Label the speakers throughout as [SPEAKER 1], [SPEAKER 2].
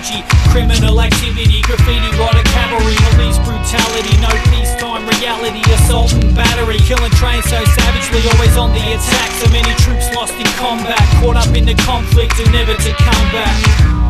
[SPEAKER 1] strategy, criminal activity, graffiti, rider cavalry, police brutality, no peacetime reality, assault and battery, killing trains so savagely, always on the attack. So many troops lost in combat, caught up in the conflict and never to come back.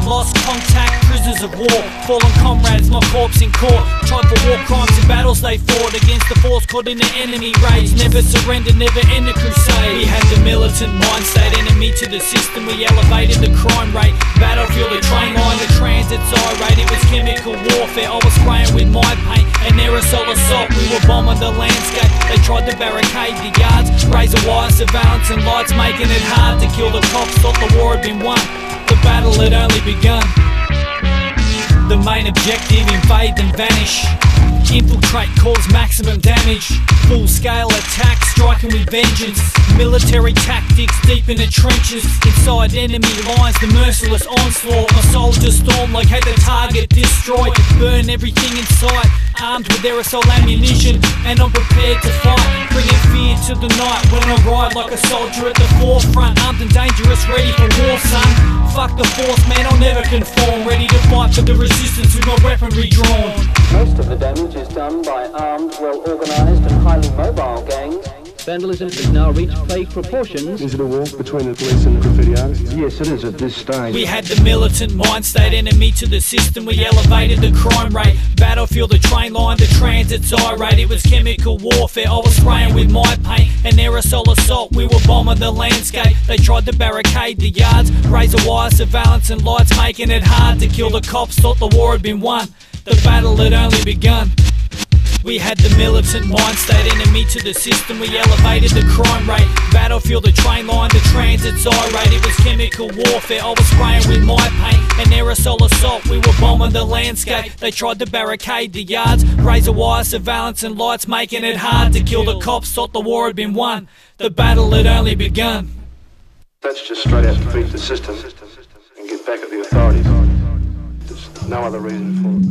[SPEAKER 1] Lost contact, prisoners of war, fallen comrades, my corpse in court. Tried for war crimes and battles they fought against the force caught in the enemy raids. Never surrendered, never end the crusade. We had the militant mind state, enemy to the system. We elevated the crime rate, battlefield, the train line, the transit's irate. It was chemical warfare, I was spraying with my paint. An aerosol assault, we were bombing the landscape. They tried to barricade the yards, razor wire surveillance and lights, making it hard to kill the cops. Thought the war had been won, the battle had only begun. The main objective, invade and vanish, infiltrate, cause maximum damage. Full scale attack, striking with vengeance. Military tactics deep in the trenches, inside enemy lines, the merciless onslaught. My soldiers storm, locate the target, destroy, burn everything in sight. Armed with aerosol ammunition, and I'm prepared to fight, bringing fear to the night. When I ride like a soldier at the forefront, armed and dangerous, ready for war, son. Fuck the force, man, I'll never conform. Ready to fight for the resistance with my weaponry drawn.
[SPEAKER 2] Most of the damage is done by armed, well-organised and highly mobile gangs.
[SPEAKER 3] Vandalism has now reached plague proportions.
[SPEAKER 4] Is it a war between the police and the graffiti artists?
[SPEAKER 5] Yes, it is at this stage.
[SPEAKER 1] We had the militant mind state, enemy to the system. We elevated the crime rate, battlefield, the train line, the transit's irate. It was chemical warfare, I was spraying with my paint. An aerosol assault, we were bombing the landscape. They tried to barricade the yards, razor wire surveillance and lights, making it hard to kill the cops. Thought the war had been won, the battle had only begun. We had the militant mind state, enemy to the system. We elevated the crime rate, battlefield, the train line, the transit's irate. It was chemical warfare, I was spraying with my paint. An aerosol assault, we were bombing the landscape. They tried to barricade the yards, razor wire surveillance and lights, making it hard to kill the cops. Thought the war had been won, the battle had only begun.
[SPEAKER 4] That's just straight out to beat the system and get back at the authorities. There's no other reason for it.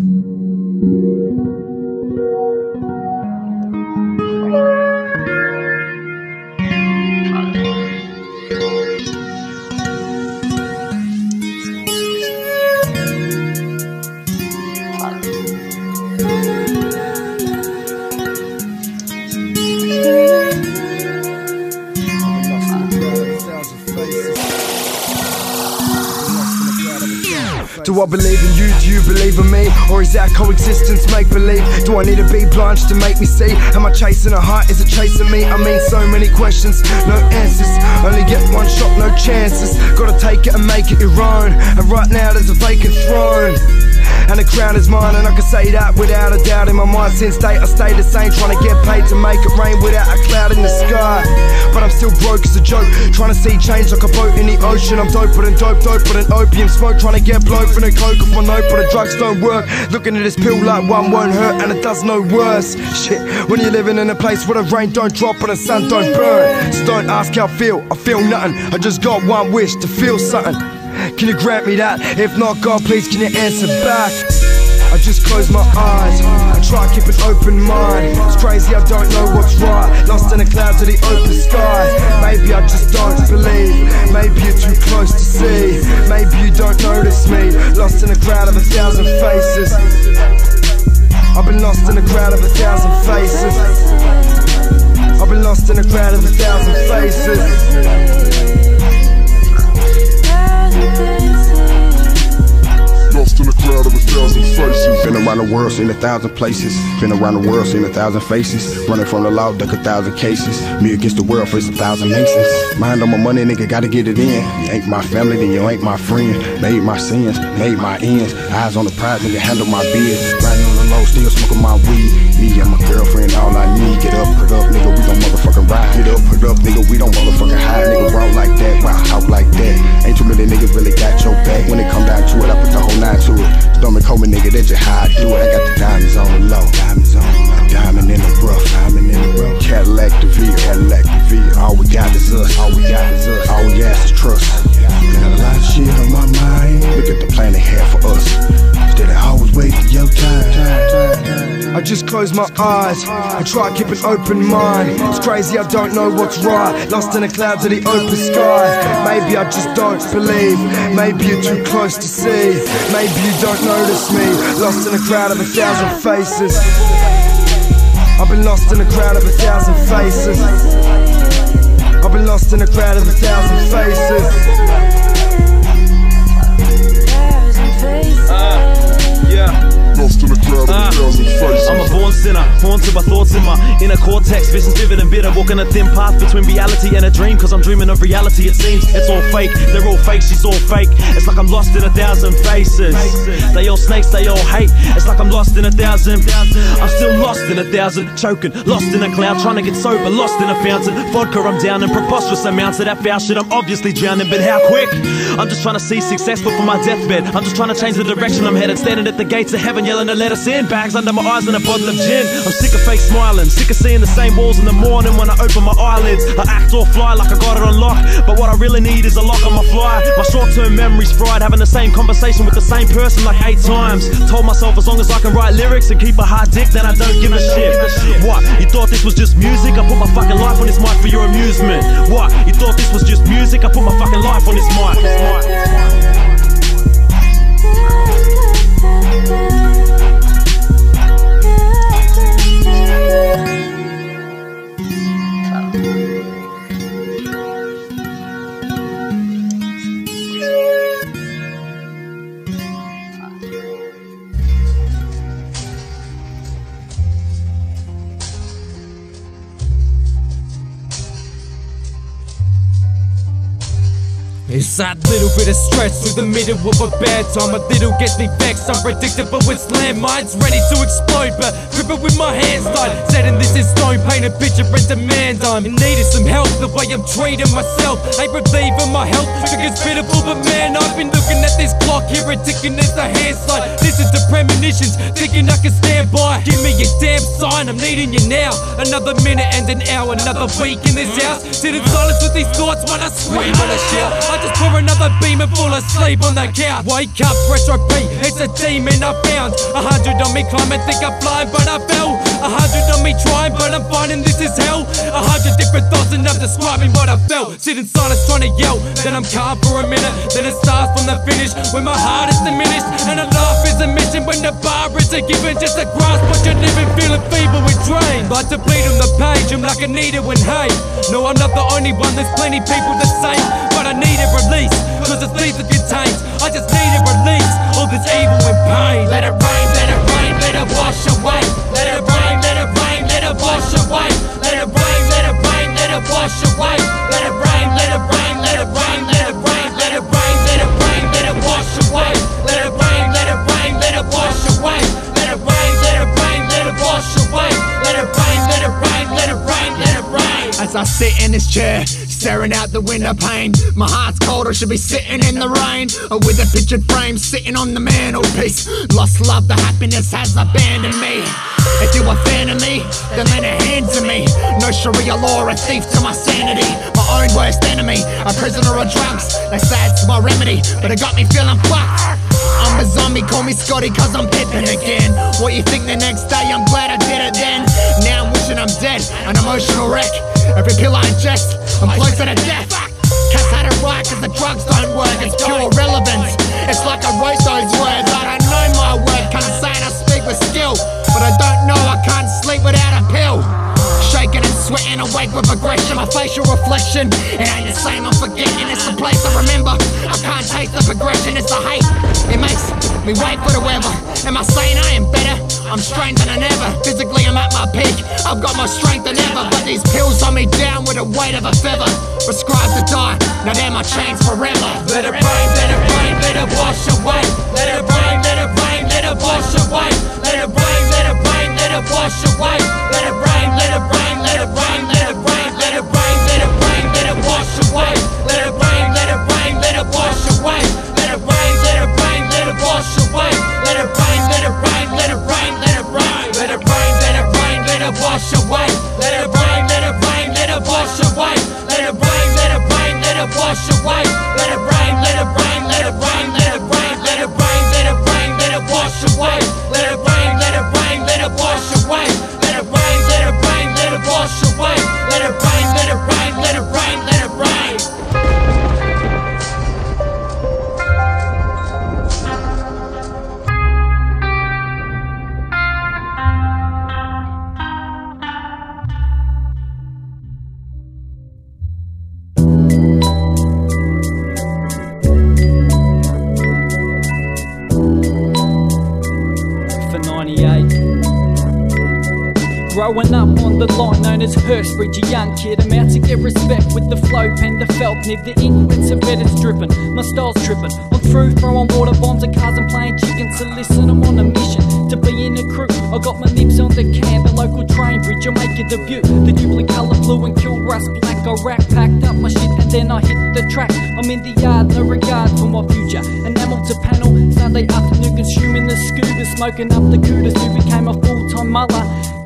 [SPEAKER 6] Do I believe in you? Do you believe in me? Or is our coexistence make-believe? Do I need to be blind to make me see? Am I chasing a heart? Is it chasing me? I mean, so many questions, no answers. Only get one shot, no chances. Gotta take it and make it your own. And right now there's a vacant throne, and the crown is mine, and I can say that without a doubt. In my mind since day I stay the same, trying to get paid to make it rain without a cloud in the sky. But I'm still broke as a joke, trying to see change like a boat in the ocean. I'm doper than dope, doper than opium smoke, trying to get blow from the coke off my note, but the drugs don't work. Looking at this pill like one won't hurt, and it does no worse. Shit, when you're living in a place where the rain don't drop and the sun don't burn. So don't ask how I feel nothing. I just got one wish, to feel something. Can you grant me that? If not, God, please can you answer back? I just close my eyes, I try to keep an open mind. It's crazy, I don't know what's right, lost in the clouds of the open sky. Maybe I just don't believe, maybe you're too close to see. Maybe you don't notice me, lost in a crowd of 1,000 faces. I've been lost in a crowd of 1,000 faces. I've been lost in a crowd of 1,000 faces.
[SPEAKER 7] Lost in a crowd of 1,000 faces. Been around the world, seen 1,000 places. Been around the world, seen 1,000 faces. Running from the law, duck 1,000 cases. Me against the world, face 1,000 masons. Mind on my money, nigga, gotta get it in. You ain't my family, then you ain't my friend. Made my sins, made my ends. Eyes on the prize, nigga, handle my biz. Riding on the low, still smoking my weed. Me and my girlfriend, all I need. Get up, put up, nigga, we gon' motherfucking ride. Get up, put up, nigga, we don't motherfucking hide. Nigga, wrong like that, why I talk like that? Ain't too many niggas really got your back. When it come down to it, I put the whole 9 to it. Stormey, Coleman, nigga, that's just how I do it. I got the diamonds on the low, diamonds on the low. Diamond in the rough, diamond in the rough. Cadillac DeVille, Cadillac DeVille. All we got is us, all we got is us. All we ask is trust. Got a lot of shit on my mind. Look at the plan they had for us. Instead of always waiting your time. I
[SPEAKER 6] just close my eyes and try to keep an open mind. It's crazy, I don't know what's right. Lost in the clouds of the open sky. Maybe I just don't believe. Maybe you're too close to see. Maybe you don't notice me. Lost in a crowd of 1,000 faces. I've been lost in a crowd of 1,000 faces. I've been lost in a crowd of 1,000 faces.
[SPEAKER 7] Lost in a crowd of 1,000 faces.
[SPEAKER 5] I'm a born sinner, haunted by thoughts in my inner cortex. Visions vivid and bitter, walking a thin path between reality and a dream. Cause I'm dreaming of reality, it seems it's all fake. They're all fake, she's all fake. It's like I'm lost in 1,000 faces. They all snakes, they all hate. It's like I'm lost in 1,000. I'm still lost in 1,000, choking, lost in a cloud, trying to get sober, lost in a fountain. Vodka, I'm down in preposterous amounts of that foul shit. I'm obviously drowning, but how quick? I'm just trying to see success before my deathbed. I'm just trying to change the direction I'm headed. Standing at the gates of heaven, yelling to let us in. Bags under my eyes and a bottle of gin. I'm sick of fake smiling, sick of seeing the same walls in the morning when I open my eyelids. I act all fly like I got it on lock, but what I really need is a lock on my fly. My short-term memory's fried, having the same conversation with the same person like 8 times. Told myself as long as I can write lyrics and keep a hard dick, then I don't give a shit. What? You thought this was just music? I put my fucking life on this mic for your amusement. What? You thought this was just music? I put my fucking life on this mic.
[SPEAKER 8] It's that little bit of stress through the middle of a bad time. A little gets me vexed, unpredictable, it's landmines ready to explode, but grip it with my hands tight. Setting this in stone, paint a picture and demand I'm in need of some help. The way I'm treating myself ain't relieving my health. Triggers pitiful, but man, I've been looking at this clock here and ticking as the hand slide. Listen to premonitions, thinking I can stand by. Give me a damn sign, I'm needing you now. Another minute and an hour, another week in this house. Sit in silence with these thoughts when I scream and I shout. I just pour another beam and fall asleep on the couch. Wake up, press repeat, it's a demon I found. 100 on me climbing, think I'm flying, but I fell. 100 on me trying, but I'm finding this is hell. 100 different thoughts and I'm describing what I felt. Sit in silence trying to yell, then I'm calm for a minute. Then it starts from the finish, when my heart is diminished. And a laugh is a mission, when the bar is a given. Just a grasp what you're living, feeling feeble and drained. Like to bleed on the page, I'm like a needle in hay. No, I'm not the only one, there's plenty people the same. But I need a release, cause it's lethal contains. I just need a release, all this evil and pain. Let it rain, let it rain, let it wash away. Let it rain, let it rain, let it wash away. Let it rain, let it rain, let it wash away. Let it rain, let it rain, let it rain, let it rain, let it rain, let it rain, let it wash away. Let it rain, let it rain, let it wash away. Let it rain, let it rain, let it wash away. Let it rain, let it rain, let it rain, let it rain. As I sit in this chair, staring out the window pane, my heart's cold, I should be sitting in the rain. With a pictured frame sitting on the mantelpiece. Lost love, the happiness has abandoned me. If you're a fan of me, then lend a hand to me. No Sharia law, a thief to my sanity. My own worst enemy, a prisoner of drugs. They say it's my remedy, but it got me feeling fucked. I'm a zombie, call me Scotty cause I'm pippin' again. What you think the next day, I'm glad I did it then. Now I'm wishing I'm dead, an emotional wreck. Every pill I ingest, I'm closer to death. Cats had it right cause the drugs don't work, it's pure relevance. It's like I wrote those words, I don't know my word. Can't say I speak with skill, but I don't know I can't sleep without a pill. Shaking and sweating, awake with aggression. My facial reflection, it ain't the same, I'm forgetting. It's the place I remember, I can't taste the progression. It's the hate, it makes me wait for the weather. Am I saying I am better? I'm stronger than ever. Physically I'm at my peak, I've got more strength than ever. But these pills hold me down with the weight of a feather. Prescribed to die, now they're my chains forever. Let it rain, let it rain, let it wash away. Let it rain, let it rain, let it wash away. Let it rain, let it rain, let it wash away. Let it rain, let it rain, let it rain, let it rain, let it rain, let it rain, let it wash away. Let it rain, let it rain, let it wash away. Let it rain, let it rain, let it wash away. Let it rain, let it rain, let it rain, let it rain. Let it rain, let it rain, let it wash away. Let it rain, let it rain, let it wash away. Let it rain, let it rain, let it wash away. Let it rain, let it rain, let it rain, let it rain, let it rain, let it
[SPEAKER 1] growing up on the line known as Hurstbridge, a young kid. I'm out to get respect with the flow, pen the felt nib. The ink with some red is dripping, my style's tripping. I'm through throwing water bombs at cars and playing chicken. So listen, I'm on a mission to be in a crew. I got my nibs on the can, the local train bridge. I'll make a debut. The duplicate colour blue and kill rust black. I rack, packed up my shit and then I hit the track. I'm in the yard, no regard for my future. Enamel to panel, Sunday afternoon consuming the scuba, smoking up the kudos who became a full-time mother.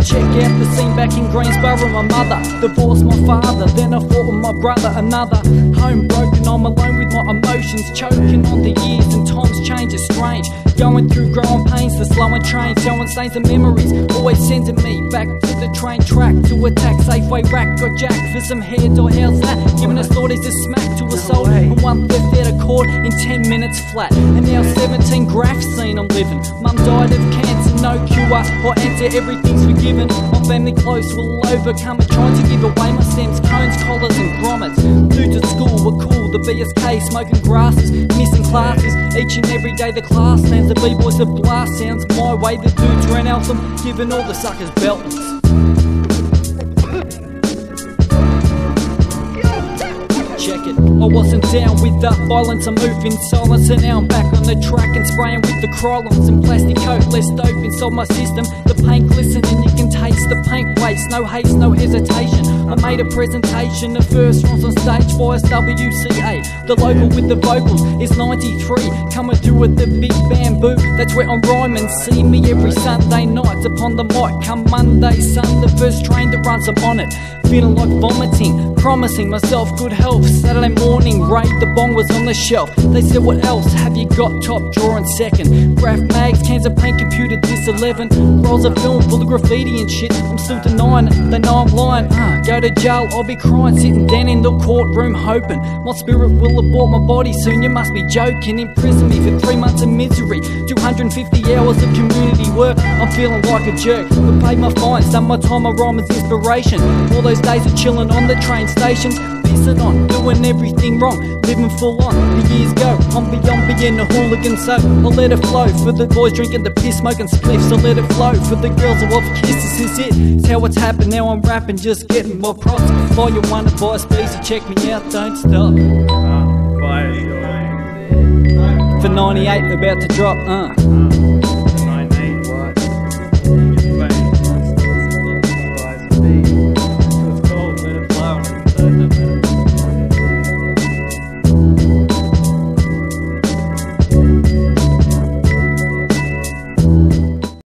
[SPEAKER 1] Check out the scene back in Greensboro, my mother divorced my father, then I fought with my brother. Another home broken, I'm alone with my emotions, choking on the years and times change, it's strange. Going through growing pains, the slowing trains, showing stains and memories, always sending me back to the train track to attack Safeway rack. Got jacked for some hair dye, how's that? Giving us thought he's a smack to a soul and one left out of court in 10 minutes flat. And now 17 graph scene I'm living. Mum died of cancer, no cure or answer, everything's forgiven. My family close will overcome it, trying to give away my stems, cones, collars and grommets. Dudes at school were cool, the BSK smoking grasses, missing classes. Each and every day the class stands, the B-boys the blast sounds my way. The dudes ran out them, giving all the suckers beltings. Check it, I wasn't down with that violence, I moved in silence. And now I'm back on the track and spraying with the Krylons and plastic coat, less dope inside my system. The paint glisten and you can taste the paint waste. No haste, no hesitation, I made a presentation. The first rhymes on stage by WCA. The local with the vocals is 93, coming through with the big bamboo. That's where I'm rhyming, see me every Sunday night upon the mic. Come Monday, sun, the first train that runs, I'm on it. Feeling like vomiting, promising myself good health. Saturday morning, raid, the bong was on the shelf. They said, what else have you got? Top drawer and second. Graph mags, cans of paint, computer disc 11. Rolls of film full of graffiti and shit. I'm still denying it, they know I'm lying. Go to jail, I'll be crying, sitting down in the courtroom hoping my spirit will abort my body soon. You must be joking. Imprison me for 3 months of misery, 250 hours of community work. I'm feeling like a jerk, but paid my fines, done my time, I rhyme as inspiration. All those days of chilling on the train stations, pissing on, doing everything wrong, living full on. The years go, I'm beyond being a hooligan, so I'll let it flow. For the boys drinking the piss, smoking spliffs, I'll let it flow. For the girls who love kisses, is it? It's how it's happened, now I'm rapping, just getting more props. Before you wanna buy a piece, so check me out, don't stop. For 98, about to drop,